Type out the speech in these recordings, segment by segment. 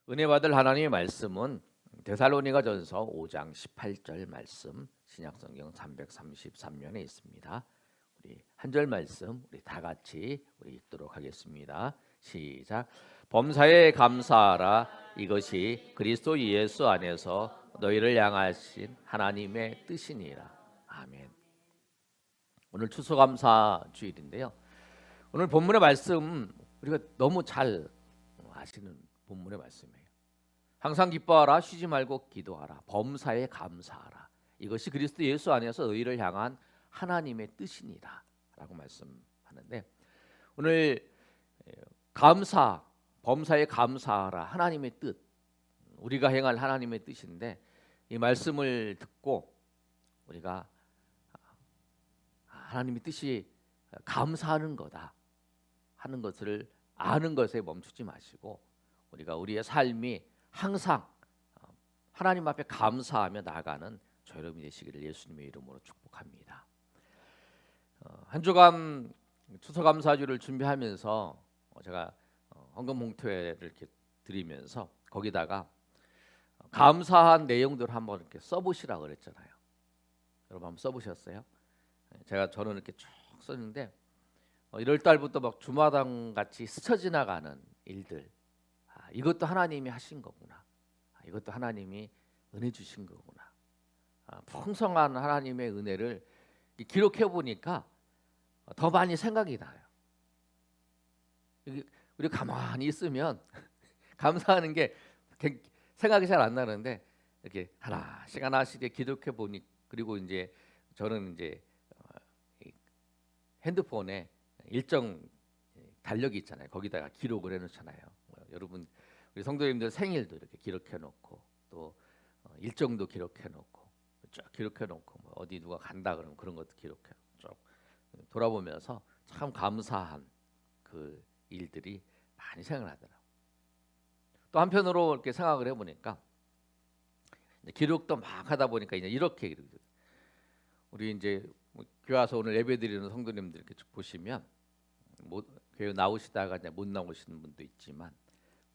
은혜 받을 하나님의 말씀은 데살로니가전서 5장 18절 말씀, 신약성경 333면에 있습니다. 우리 한 절 말씀 우리 다 같이 읽도록 하겠습니다. 시작. 범사에 감사하라. 이것이 그리스도 예수 안에서 너희를 향하신 하나님의 뜻이니라. 아멘. 오늘 추수감사 주일인데요. 오늘 본문의 말씀 우리가 너무 잘 아시는 본문의 말씀이에요. 항상 기뻐하라. 쉬지 말고 기도하라. 범사에 감사하라. 이것이 그리스도 예수 안에서 너희를 향한 하나님의 뜻이니라 라고 말씀하는데, 오늘 감사, 범사에 감사하라, 하나님의 뜻, 우리가 행할 하나님의 뜻인데, 이 말씀을 듣고 우리가 하나님의 뜻이 감사하는 거다 하는 것을 아는 것에 멈추지 마시고, 우리가 우리의 삶이 항상 하나님 앞에 감사하며 나아가는 저 여러분이 되시기를 예수님의 이름으로 축복합니다. 한 주간 추수감사주를 준비하면서 제가 헌금 봉투회를 이렇게 드리면서 거기다가 감사한 내용들을 한번 이렇게 써보시라고 그랬잖아요. 여러분 한번 써보셨어요? 저는 이렇게 쭉 썼는데 1월 달부터 막 주마당 같이 스쳐 지나가는 일들, 이것도 하나님이 하신 거구나. 이것도 하나님이 은혜 주신 거구나. 풍성한 하나님의 은혜를 기록해 보니까 더 많이 생각이 나요. 우리 가만히 있으면 감사하는 게 생각이 잘 안 나는데, 이렇게 하나씩 기록해 보니, 그리고 이제 저는 이제 핸드폰에 일정 달력이 있잖아요. 거기다가 기록을 해놓잖아요. 여러분 우리 성도님들 생일도 이렇게 기록해놓고, 또 일정도 기록해놓고, 쭉 기록해놓고, 뭐 어디 누가 간다 그러면 그런 것도 기록해 쭉 돌아보면서 참 감사한 그 일들이 많이 생각나더라고요. 또 한편으로 이렇게 생각을 해보니까 기록도 막 하다 보니까 이제 이렇게 우리 이제 교회 와서 오늘 예배드리는 성도님들 이렇게 보시면 교회 나오시다가 이제 못 나오시는 분도 있지만,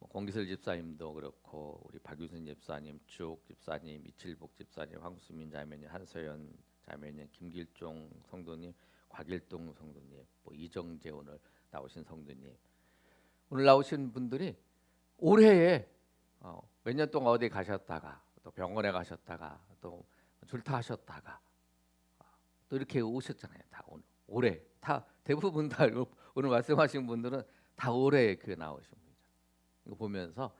공기슬 집사님도 그렇고, 우리 박유선 집사님, 주옥 집사님, 이칠복 집사님, 황수민 자매님, 한서연 자매님, 김길종 성도님, 곽일동 성도님, 이정재 오늘 나오신 성도님, 오늘 나오신 분들이 올해에 몇 년 동안 어디 가셨다가 또 병원에 가셨다가 또 줄타하셨다가 또 이렇게 오셨잖아요. 다 올해 다 대부분 다 오늘 말씀하신 분들은 다 올해 교회 나오신 분이죠. 이거 보면서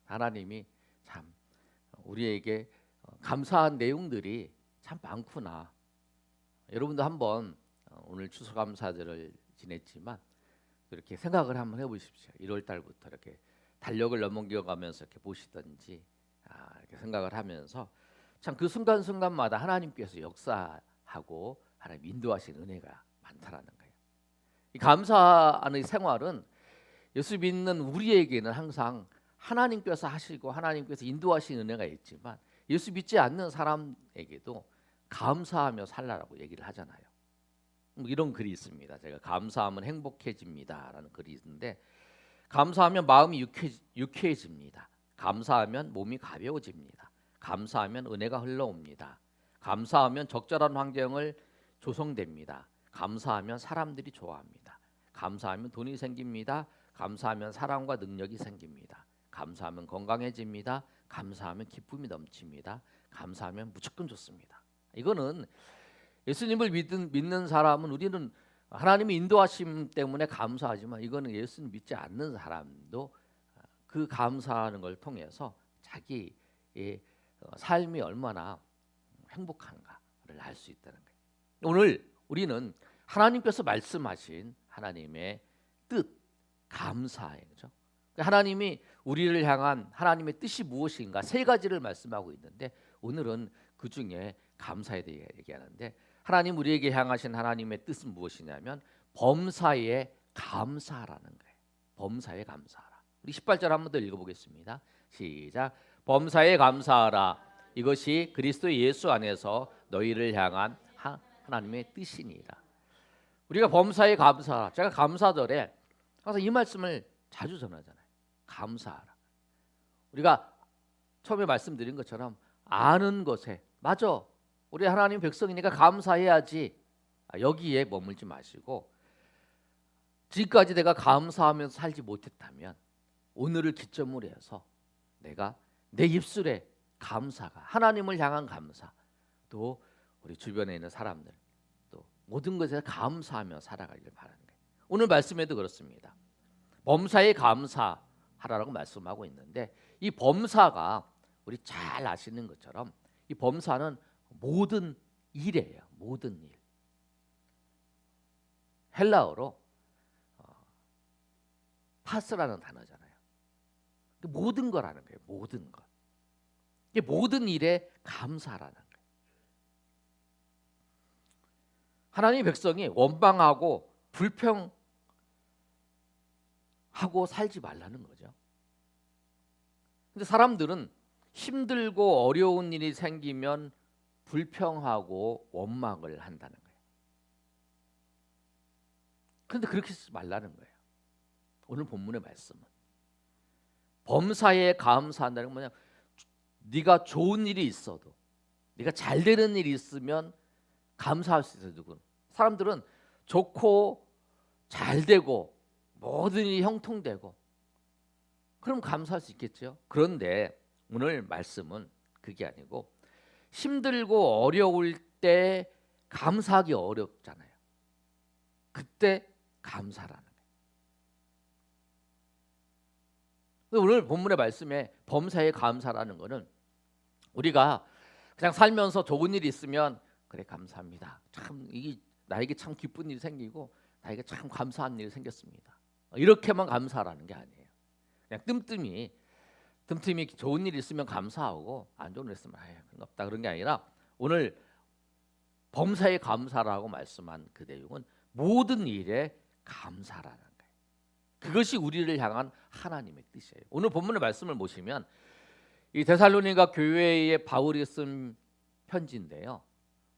하나님이 참 우리에게 감사한 내용들이 참 많구나. 여러분도 한번 오늘 추수감사절을 지냈지만 이렇게 생각을 한번 해보십시오. 1월 달부터 이렇게 달력을 넘겨가면서 이렇게 보시든지 이렇게 생각을 하면서 참 그 순간순간마다 하나님께서 역사하고 하나님 인도하신 은혜가 많다라는 거예요. 이 감사하는 생활은 예수 믿는 우리에게는 항상 하나님께서 하시고 하나님께서 인도하신 은혜가 있지만, 예수 믿지 않는 사람에게도 감사하며 살라라고 얘기를 하잖아요. 이런 글이 있습니다. 제가 감사하면 행복해집니다라는 글이 있는데, 감사하면 마음이 유쾌해집니다. 감사하면 몸이 가벼워집니다. 감사하면 은혜가 흘러옵니다. 감사하면 적절한 환경을 조성됩니다. 감사하면 사람들이 좋아합니다. 감사하면 돈이 생깁니다. 감사하면 사랑과 능력이 생깁니다. 감사하면 건강해집니다. 감사하면 기쁨이 넘칩니다. 감사하면 무조건 좋습니다. 이거는 예수님을 믿는 사람은, 우리는 하나님의 인도하심 때문에 감사하지만, 이거는 예수님 믿지 않는 사람도 그 감사하는 걸 통해서 자기의 삶이 얼마나 행복한가를 알 수 있다는 거예요. 오늘 우리는 하나님께서 말씀하신 하나님의 뜻, 감사예요. 그렇죠? 하나님이 우리를 향한 하나님의 뜻이 무엇인가 세 가지를 말씀하고 있는데, 오늘은 그 중에 감사에 대해 얘기하는데, 하나님 우리에게 향하신 하나님의 뜻은 무엇이냐면 범사에 감사하라는 거예요. 범사에 감사하라. 우리 18절 한번 더 읽어보겠습니다. 시작. 범사에 감사하라. 이것이 그리스도 예수 안에서 너희를 향한 하나님의 뜻이니라. 우리가 범사에 감사하라. 제가 감사절에 항상 이 말씀을 자주 전하잖아요. 감사하라. 우리가 처음에 말씀드린 것처럼 아는 것에 맞아. 우리 하나님 백성이니까 감사해야지. 여기에 머물지 마시고 지금까지 내가 감사하면서 살지 못했다면 오늘을 기점으로 해서 내가 내 입술에 감사가 하나님을 향한 감사 또 우리 주변에 있는 사람들 또 모든 것에 감사하며 살아가길 바라는 거예요. 오늘 말씀에도 그렇습니다. 범사에 감사하라고 말씀하고 있는데 이 범사가 우리 잘 아시는 것처럼 이 범사는 모든 일이에요. 모든 일. 헬라어로 파스라는 단어잖아요. 모든 거라는 거예요. 모든 것. 이게 모든 일에 감사라는 거예요. 하나님의 백성이 원망하고 불평하고 살지 말라는 거죠. 근데 사람들은 힘들고 어려운 일이 생기면 불평하고 원망을 한다는 거예요. 그런데 그렇게 쓰지 말라는 거예요. 오늘 본문의 말씀은 범사에 감사한다는 건 뭐냐? 네가 좋은 일이 있어도 네가 잘 되는 일이 있으면 감사할 수 있어요. 누구는 사람들은 좋고 잘 되고 모든 일이 형통되고 그럼 감사할 수 있겠죠. 그런데 오늘 말씀은 그게 아니고 힘들고 어려울 때 감사하기 어렵잖아요. 그때 감사라는 거예요. 오늘 본문의 말씀에 범사에 감사라는 거는 우리가 그냥 살면서 좋은 일이 있으면 그래 감사합니다. 참 이게 나에게 참 기쁜 일이 생기고 나에게 참 감사한 일이 생겼습니다. 이렇게만 감사라는 게 아니에요. 그냥 뜸틈이 좋은 일이 있으면 감사하고 안 좋은 일 있으면 그런 거 없다 그런 게 아니라 오늘 범사에 감사라고 말씀한 그 내용은 모든 일에 감사라는 거예요. 그것이 우리를 향한 하나님의 뜻이에요. 오늘 본문의 말씀을 보시면 이 데살로니가 교회에 바울이 쓴 편지인데요.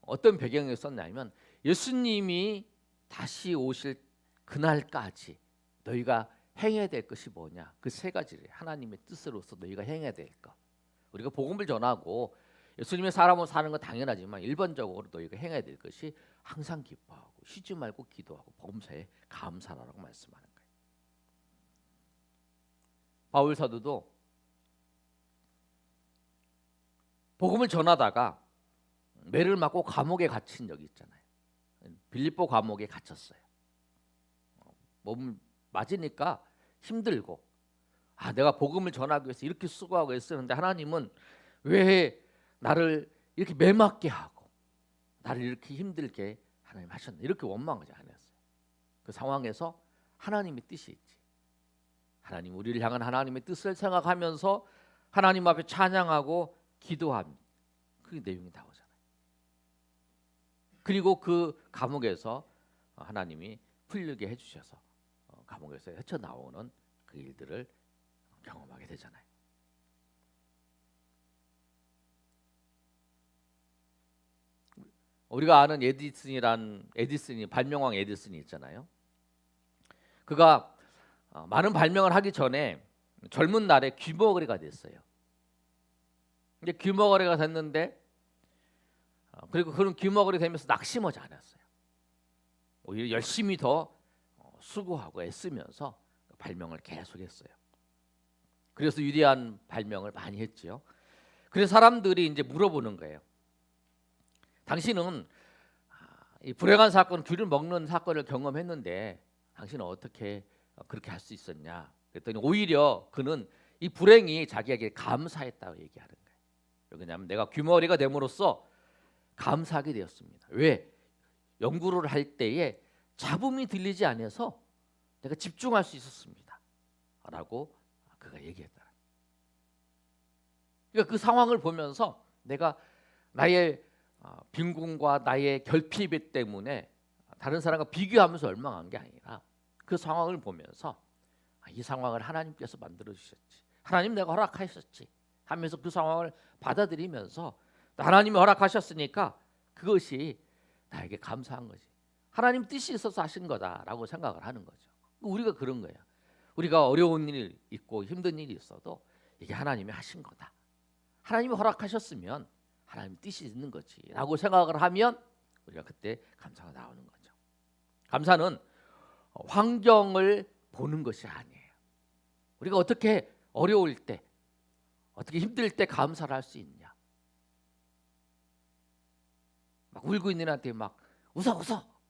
어떤 배경에 썼냐면 예수님이 다시 오실 그날까지 너희가 행해야 될 것이 뭐냐? 그 세 가지를 하나님의 뜻으로서 너희가 행해야 될 것. 우리가 복음을 전하고 예수님의 사람으로 사는 건 당연하지만 일반적으로 너희가 행해야 될 것이 항상 기뻐하고 쉬지 말고 기도하고 범사에 감사하라고 말씀하는 거예요. 바울 사도도 복음을 전하다가 매를 맞고 감옥에 갇힌 적이 있잖아요. 빌립보 감옥에 갇혔어요. 몸 맞으니까 힘들고 내가 복음을 전하기 위해서 이렇게 수고하고 애쓰는데 하나님은 왜 나를 이렇게 매맞게 하고 나를 이렇게 힘들게 하나님 하셨나 이렇게 원망하지 않았어요. 그 상황에서 하나님의 뜻이 있지. 하나님 우리를 향한 하나님의 뜻을 생각하면서 하나님 앞에 찬양하고 기도함 그 내용이 나오잖아요. 그리고 그 감옥에서 하나님이 풀리게 해주셔서 감옥에서 헤쳐나오는 그 일들을 경험하게 되잖아요. 우리가 아는 에디슨이 발명왕 에디슨이 있잖아요. 그가 많은 발명을 하기 전에 젊은 날에 귀머거리가 됐어요. 근데 귀머거리가 됐는데 그리고 그런 귀머거리 되면서 낙심하지 않았어요. 오히려 열심히 더 수고하고 애쓰면서 발명을 계속했어요. 그래서 위대한 발명을 많이 했지요. 그래서 사람들이 이제 물어보는 거예요. 당신은 이 불행한 사건, 귤을 먹는 사건을 경험했는데 당신은 어떻게 그렇게 할 수 있었냐? 그랬더니 오히려 그는 이 불행이 자기에게 감사했다고 얘기하는 거예요. 왜냐하면 내가 귀머거리가 됨으로써 감사하게 되었습니다. 왜? 연구를 할 때에 잡음이 들리지 않아서 내가 집중할 수 있었습니다. 라고 그가 얘기했다. 그러니까 그 상황을 보면서 내가 나의 빈곤과 나의 결핍 때문에 다른 사람과 비교하면서 원망한 게 아니라 그 상황을 보면서 이 상황을 하나님께서 만들어 주셨지. 하나님 내가 허락하셨지 하면서 그 상황을 받아들이면서 하나님이 허락하셨으니까 그것이 나에게 감사한 거지. 하나님 뜻이 있어서 하신 거다라고 생각을 하는 거죠. 우리가 그런 거예요. 우리가 어려운 일이 있고 힘든 일이 있어도 이게 하나님이 하신 거다. 하나님이 허락하셨으면 하나님 뜻이 있는 거지라고 생각을 하면 우리가 그때 감사가 나오는 거죠. 감사는 환경을 보는 것이 아니에요. 우리가 어떻게 어려울 때, 어떻게 힘들 때 감사를 할 수 있냐? 막 울고 있는 애한테 막 웃어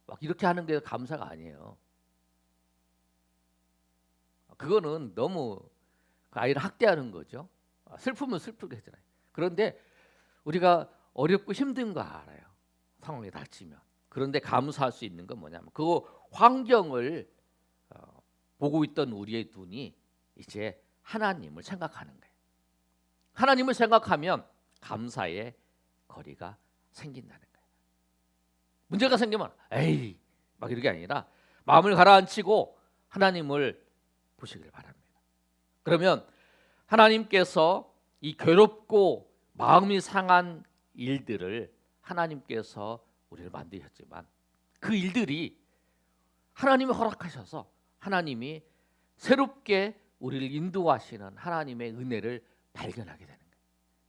막 이렇게 하는 게 감사가 아니에요. 그거는 너무 그 아이를 학대하는 거죠. 슬프면 슬프게 하잖아요. 그런데 우리가 어렵고 힘든 거 알아요. 상황에 닥치면. 그런데 감사할 수 있는 건 뭐냐면 그 환경을 보고 있던 우리의 눈이 이제 하나님을 생각하는 거예요. 하나님을 생각하면 감사의 거리가 생긴다는 거예요. 문제가 생기면 에이 막 이런 게 아니라 마음을 가라앉히고 하나님을 보시길 바랍니다. 그러면 하나님께서 이 괴롭고 마음이 상한 일들을 하나님께서 우리를 만드셨지만 그 일들이 하나님이 허락하셔서 하나님이 새롭게 우리를 인도하시는 하나님의 은혜를 발견하게 되는 거예요.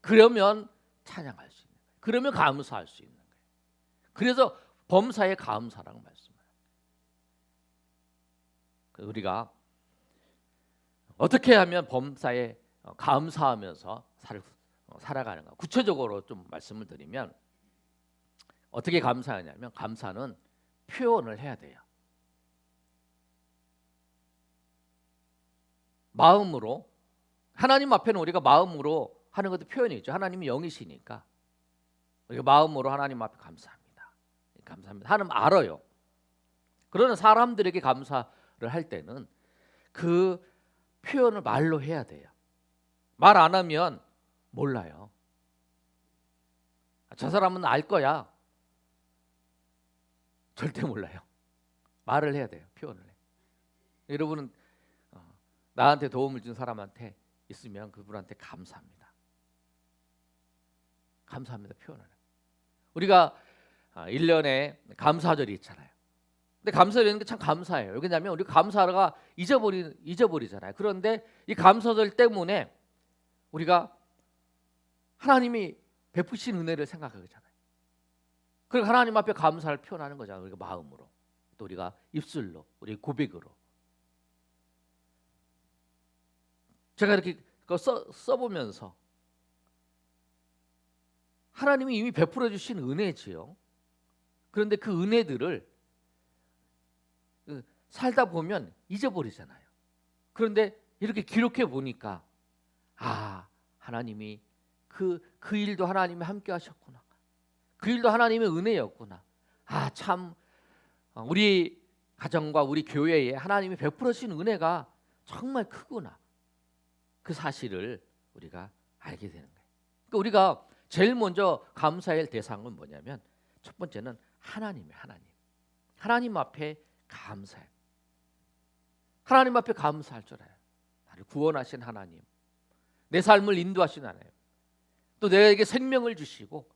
그러면 찬양할 수 있는 거예요. 그러면 감사할 수 있는 거예요. 그래서 범사에 감사라고 말씀해요. 우리가 어떻게 하면 범사에 감사하면서 살아가는가? 구체적으로 좀 말씀을 드리면 어떻게 감사하냐면 감사는 표현을 해야 돼요. 마음으로 하나님 앞에는 우리가 마음으로 하는 것도 표현이죠. 하나님이 영이시니까 우리가 마음으로 하나님 앞에 감사합니다. 감사합니다. 하나님 알아요. 그러나 사람들에게 감사를 할 때는 그 표현을 말로 해야 돼요. 말 안 하면 몰라요. 저 사람은 알 거야. 절대 몰라요. 말을 해야 돼요. 표현을 해. 여러분은 나한테 도움을 준 사람한테 있으면 그분한테 감사합니다. 감사합니다. 표현을 해요. 우리가 1년에 감사절이 있잖아요. 근데 감사절인 게 참 감사해요. 왜냐하면 우리 감사가 잊어버리잖아요. 그런데 이 감사절 때문에 우리가 하나님이 베푸신 은혜를 생각하잖아요. 그리고 하나님 앞에 감사를 표현하는 거잖아요. 우리가 마음으로, 또 우리가 입술로, 우리 고백으로. 제가 이렇게 써보면서 하나님이 이미 베풀어 주신 은혜지요. 그런데 그 은혜들을 살다 보면 잊어버리잖아요. 그런데 이렇게 기록해 보니까 하나님이 그 일도 하나님이 함께 하셨구나. 그 일도 하나님의 은혜였구나. 참 우리 가정과 우리 교회에 하나님이 베풀어 주신 은혜가 정말 크구나. 그 사실을 우리가 알게 되는 거예요. 그러니까 우리가 제일 먼저 감사할 대상은 뭐냐면 첫 번째는 하나님이에요. 하나님 앞에 감사해요. 하나님 앞에 감사할 줄 알아요. 나를 구원하신 하나님, 내 삶을 인도하신 하나님, 또 내게 생명을 주시고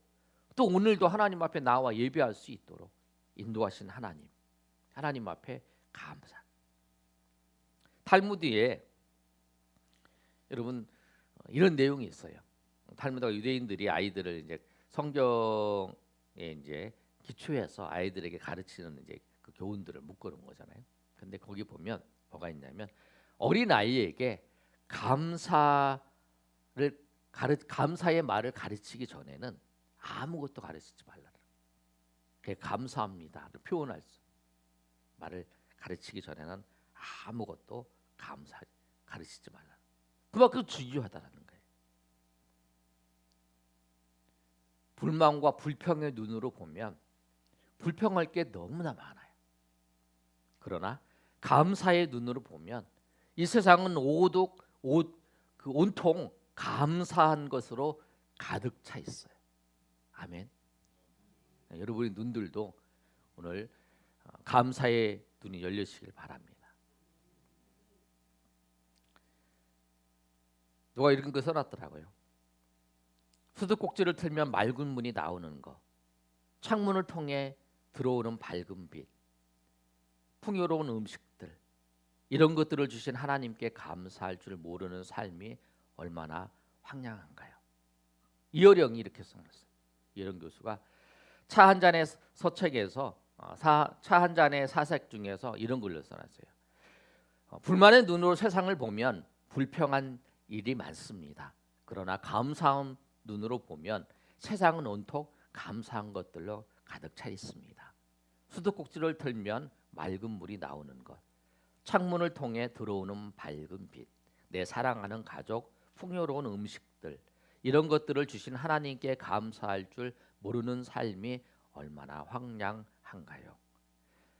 또 오늘도 하나님 앞에 나와 예배할 수 있도록 인도하신 하나님 앞에 감사. 탈무드에 여러분 이런 내용이 있어요. 탈무드가 유대인들이 아이들을 이제 성경에 이제 기초해서 아이들에게 가르치는 이제 그 교훈들을 묶어놓은 거잖아요. 근데 거기 보면 뭐가 있냐면 어린 아이에게 감사의 말을 가르치기 전에는 아무것도 가르치지 말라. 감사합니다를 표현할 말을 가르치기 전에는 아무것도 가르치지 말라. 그만큼 중요하다라는 거예요. 불만과 불평의 눈으로 보면 불평할 게 너무나 많아요. 그러나 감사의 눈으로 보면 이 세상은 온통 감사한 것으로 가득 차 있어요. 아멘. 여러분의 눈들도 오늘 감사의 눈이 열리시길 바랍니다. 누가 이런 거 써놨더라고요. 수도꼭지를 틀면 맑은 문이 나오는 거, 창문을 통해 들어오는 밝은 빛, 풍요로운 음식들, 이런 것들을 주신 하나님께 감사할 줄 모르는 삶이 얼마나 황량한가요? 이어령이 이렇게 써놨어요. 이어령 교수가 차 한 잔의 서책에서 차 한 잔의 사색 중에서 이런 글을 써놨어요. 불만의 눈으로 세상을 보면 불평한 일이 많습니다. 그러나 감사한 눈으로 보면 세상은 온통 감사한 것들로 가득 차 있습니다. 수도꼭지를 틀면 맑은 물이 나오는 것, 창문을 통해 들어오는 밝은 빛, 내 사랑하는 가족, 풍요로운 음식들, 이런 것들을 주신 하나님께 감사할 줄 모르는 삶이 얼마나 황량한가요?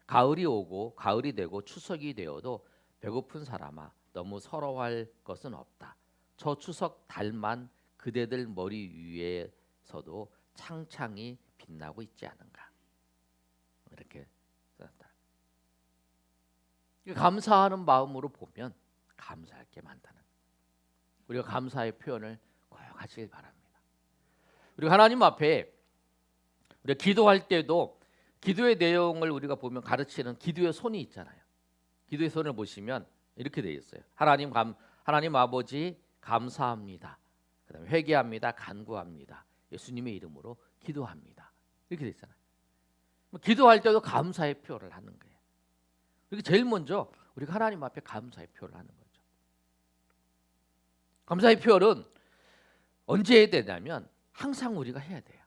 가을이 오고 가을이 되고 추석이 되어도 배고픈 사람아, 너무 서러워할 것은 없다. 저 추석 달만 그대들 머리 위에서도 창창히 빛나고 있지 않은가. 이렇게 썼다. 감사하는 마음으로 보면 감사할 게 많다는, 우리가 감사의 표현을 꼭 하시길 바랍니다. 우리가 하나님 앞에 우리가 기도할 때도 기도의 내용을 우리가 보면 가르치는 기도의 손이 있잖아요. 기도의 손을 보시면 이렇게 되어 있어요. 하나님 아버지 감사합니다. 그다음에 회개합니다. 간구합니다. 예수님의 이름으로 기도합니다. 이렇게 되어 있잖아요. 기도할 때도 감사의 표현을 하는 거예요. 이게 제일 먼저 우리가 하나님 앞에 감사의 표현을 하는 거죠. 감사의 표현은 언제 해야 되냐면 항상 우리가 해야 돼요.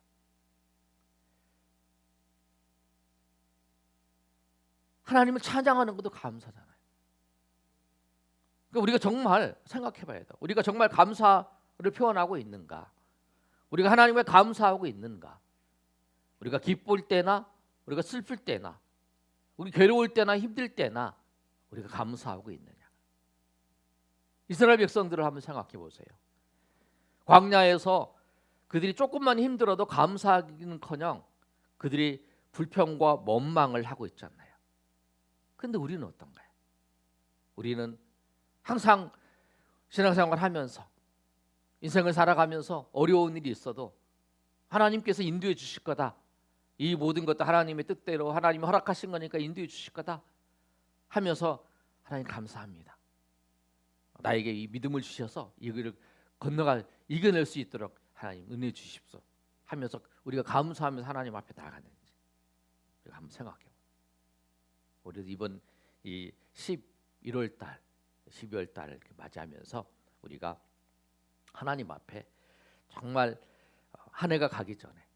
하나님을 찬양하는 것도 감사잖아요. 그러니까 우리가 정말 생각해봐야 돼요. 우리가 정말 감사를 표현하고 있는가? 우리가 하나님께 감사하고 있는가? 우리가 기쁠 때나 우리가 슬플 때나 우리 괴로울 때나 힘들 때나 우리가 감사하고 있느냐? 이스라엘 백성들을 한번 생각해 보세요. 광야에서 그들이 조금만 힘들어도 감사하기는커녕 그들이 불평과 원망을 하고 있잖아요. 근데 우리는 어떤가요? 우리는 항상 신앙생활을 하면서 인생을 살아가면서 어려운 일이 있어도 하나님께서 인도해 주실 거다. 이 모든 것도 하나님의 뜻대로 하나님이 허락하신 거니까 인도해 주실 거다 하면서 하나님 감사합니다. 나에게 이 믿음을 주셔서 이거를 이겨낼 수 있도록 하나님 은혜 주십시오 하면서 우리가 감사하면서 하나님 앞에 나아가는지 우리가 한번 생각해요. 우리도 이번 이 11월 달, 12월 달을 이렇게 맞이하면서 우리가 하나님 앞에 정말 한 해가 가기 전에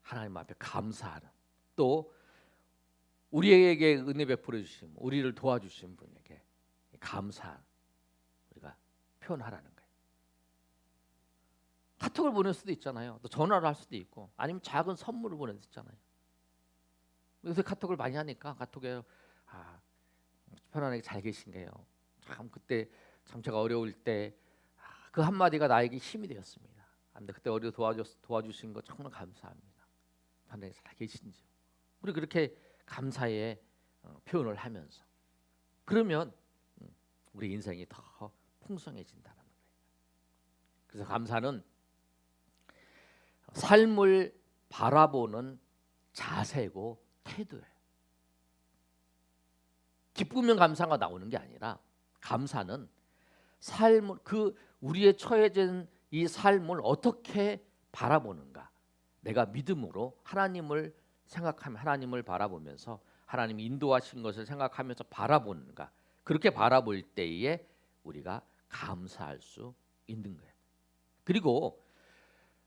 하나님 앞에 감사하는, 또 우리에게 은혜 베풀어 주신, 우리를 도와주신 분에게 감사 우리가 표현하라는 거예요. 카톡을 보낼 수도 있잖아요. 또 전화를 할 수도 있고, 아니면 작은 선물을 보낼 수 있잖아요. 요새 카톡을 많이 하니까 카톡에 편안하게 잘 계신가요? 참 그때 참 제가 어려울 때 그 한마디가 나에게 힘이 되었습니다. 근데 그때 도와주신 거 정말 감사합니다. 편안하게 잘 계신지요? 우리 그렇게 감사의 표현을 하면서 그러면 우리 인생이 더 풍성해진다는 거예요. 그래서 감사는 삶을 바라보는 자세고 태도예요. 기쁘면 감사가 나오는 게 아니라 감사는 삶을 우리의 처해진 이 삶을 어떻게 바라보는가. 내가 믿음으로 하나님을 생각하며 하나님을 바라보면서 하나님이 인도하신 것을 생각하면서 바라보는가. 그렇게 바라볼 때에 우리가 감사할 수 있는 거예요. 그리고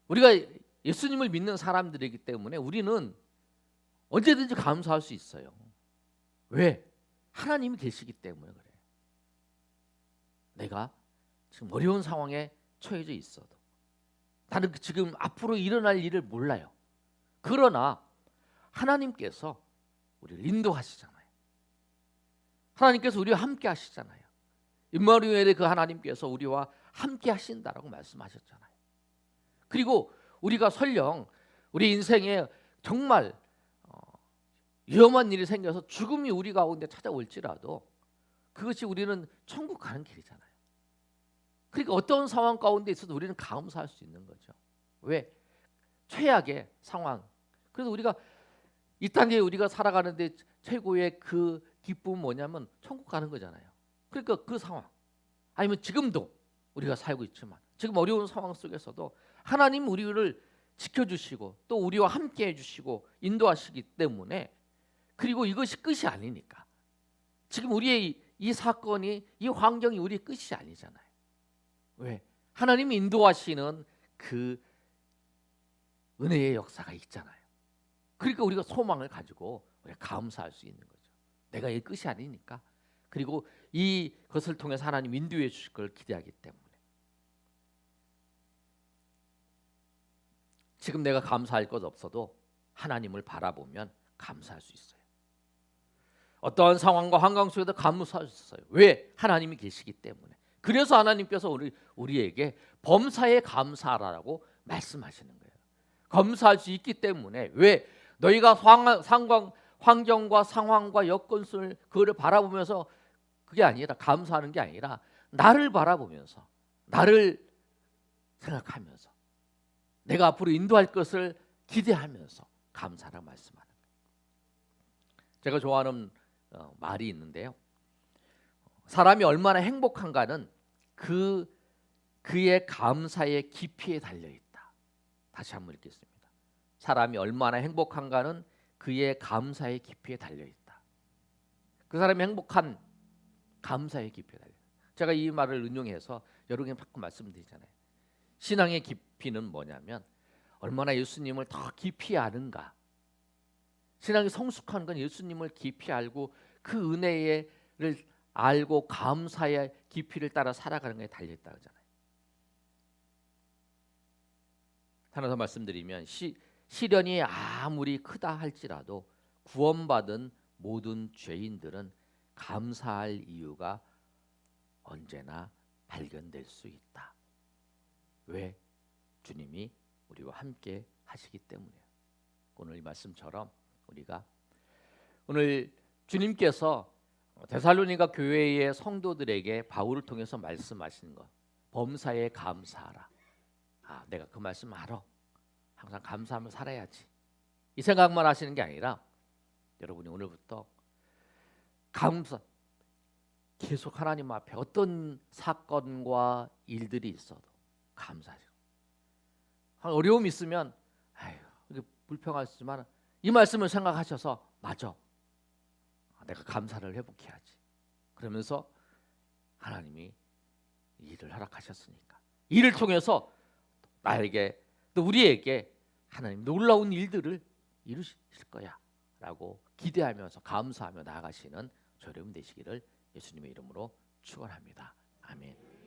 우리가 예수님을 믿는 사람들이기 때문에 우리는 언제든지 감사할 수 있어요. 왜? 하나님이 계시기 때문에 그래요. 내가 지금 어려운 상황에 처해져 있어도 나는 지금 앞으로 일어날 일을 몰라요. 그러나 하나님께서 우리를 인도하시잖아요. 하나님께서 우리와 함께 하시잖아요. 임마누엘의 그 하나님께서 우리와 함께 하신다라고 말씀하셨잖아요. 그리고 우리가 설령 우리 인생에 정말 위험한 일이 생겨서 죽음이 우리 가운데 찾아올지라도 그것이 우리는 천국 가는 길이잖아요. 그러니까 어떤 상황 가운데 있어도 우리는 감사할 수 있는 거죠. 왜? 최악의 상황. 그래서 우리가 이 땅에 우리가 살아가는데 최고의 그 기쁨은 뭐냐면 천국 가는 거잖아요. 그러니까 그 상황, 아니면 지금도 우리가 살고 있지만 지금 어려운 상황 속에서도 하나님 우리를 지켜주시고 또 우리와 함께 해주시고 인도하시기 때문에, 그리고 이것이 끝이 아니니까 지금 우리의 이 사건이, 이 환경이 우리의 끝이 아니잖아요. 왜? 하나님이 인도하시는 그 은혜의 역사가 있잖아요. 그러니까 우리가 소망을 가지고 우리가 감사할 수 있는 거죠. 내가 이 끝이 아니니까. 그리고 이것을 통해서 하나님 인도해 주실 걸 기대하기 때문에. 지금 내가 감사할 것 없어도 하나님을 바라보면 감사할 수 있어요. 어떠한 상황과 환경 속에도 감사할 수 있어요. 왜? 하나님이 계시기 때문에. 그래서 하나님께서 우리에게 범사에 감사하라고 말씀하시는 거예요. 감사할 수 있기 때문에. 왜? 너희가 환경과 상황과 여건을 그거를 바라보면서, 그게 아니라 감사하는 게 아니라 나를 바라보면서, 나를 생각하면서, 내가 앞으로 인도할 것을 기대하면서 감사라 말씀하는 거예요. 제가 좋아하는 말이 있는데요. 사람이 얼마나 행복한가는 그의 감사의 깊이에 달려 있다. 다시 한번 읽겠습니다. 사람이 얼마나 행복한가는 그의 감사의 깊이에 달려 있다. 그 사람이 행복한 감사의 깊이에 달려 있다. 제가 이 말을 인용해서 여러 개 자꾸 말씀드리잖아요. 신앙의 깊이는 뭐냐면 얼마나 예수님을 더 깊이 아는가. 신앙이 성숙한 건 예수님을 깊이 알고 그 은혜를 알고 감사의 깊이를 따라 살아가는 것에 달려있다 그러잖아요. 하나 더 말씀드리면 시련이 아무리 크다 할지라도 구원받은 모든 죄인들은 감사할 이유가 언제나 발견될 수 있다. 왜? 주님이 우리와 함께 하시기 때문이에요. 오늘 이 말씀처럼 우리가 오늘 주님께서 데살로니가 교회의 성도들에게 바울을 통해서 말씀하시는 것, 범사에 감사하라. 내가 그 말씀 알아. 항상 감사하며 살아야지. 이 생각만 하시는 게 아니라 여러분이 오늘부터 계속 하나님 앞에 어떤 사건과 일들이 있어도 감사하시고, 어려움이 있으면 이게 불평하시지만 이 말씀을 생각하셔서 맞아. 내가 감사를 회복해야지. 그러면서 하나님이 일을 허락하셨으니까 이를 통해서 나에게 또 우리에게 하나님 놀라운 일들을 이루실 거야 라고 기대하면서 감사하며 나아가시는 저여러분 되시기를 예수님의 이름으로 축원합니다. 아멘.